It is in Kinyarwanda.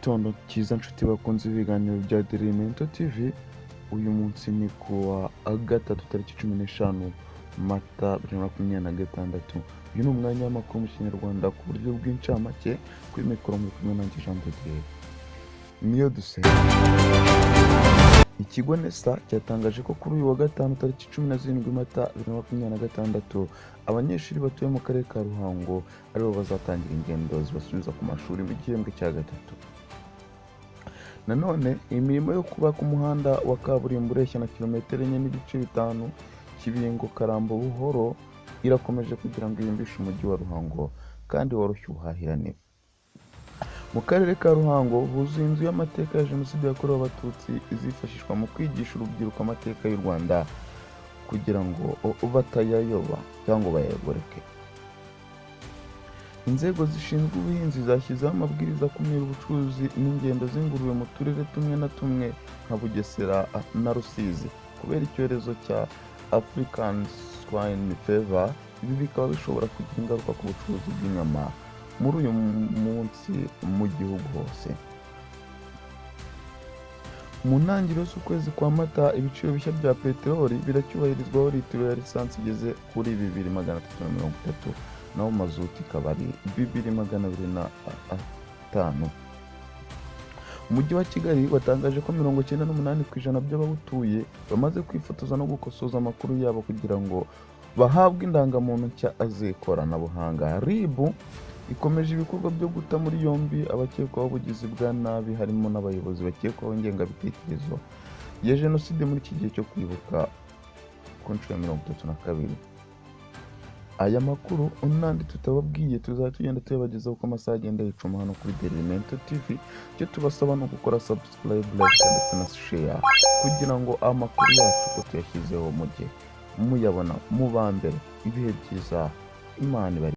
Igitondo cyiza nshuti bakunze ibiganiro bya Dailymentor TV. Uyu munsi ni kuwa gatatu tariki 15 Mata 2026. Uyu ni umwanya w'amakuru mu Kinyarwanda ku buryo bw'incamake, kuri mikoro muri kumwe nanjye Jean de Dieu niyo duse. Ikigo NESA cyatangaje ko kuri uyu wa gatanu tariki 17 Mata 2026 abanyeshuri batuye mu karere ka Ruhango aribo bazatangira ingendo zibasubiza ku mashuri mu gihembwe cya gatatu. Nanone imirimo yo kubaka umuhanda wa kaburimbo ureshya na kilometero 4.5 Kibingo Karambo Buhoro irakomeje kugira ngo irimbishe umujyi wa Ruhango kandi woroshye ubuhahirane. Mu karere ka Ruhango huzuye inzu y'amateka ya Jenoside yakorewe Abatutsi izifashishwa mu kwigisha urubyiruko amateka y'u Rwanda kugira ngo batayayoba cyangwa bayagoreke. Inzego zishinzwe ubuhinzi zashyizeho amabwiriza akumira ubucuruzi n'ingendo z'ingurube mu turere tumwe na tumwe nka Bugesera na Rusizi kubera icyorezo cya African Swine Fever. Ibi bikaba bishobora kugira ingaruka ku bucuruzi bw'inyama muri uyu munsi mu gihugu hose. Mu ntangiriro z'ukwezi kwa Mata ibiciro bishya bya peteroli biracyubahirizwaho litiro ya lisansi igeze kuri 2,330, naho mazuti ikaba ari 2,205. Umujyi wa Kigali watangaje ko 98% by'abawutuye bamaze kwifotoza no gukosoza amakuru yabo kugira ngo bahabwe indangamuntu nshya z'ikoranabuhanga. RIB ikomeje ibikorwa byo guta muri yombi abakekwaho ubugizi bwa nabi harimo n'abayobozi bakekwaho ingengabitekerezo ya Jenoside muri iki gihe cyo kwibuka ku nshuro ya 32. Aya makuru unandi tutababwiye tuzajya tugenda tuyabagezaho uko amasaha agenda yicuma hano kuri Dailymentor TV. Icyo tubasaba no gukora subscribe, like ndetse na share kugira ngo amakuru yacu uko tuyashyizeho mujye muyabona mu ba mbere. Ibihe byiza, Imana ibari.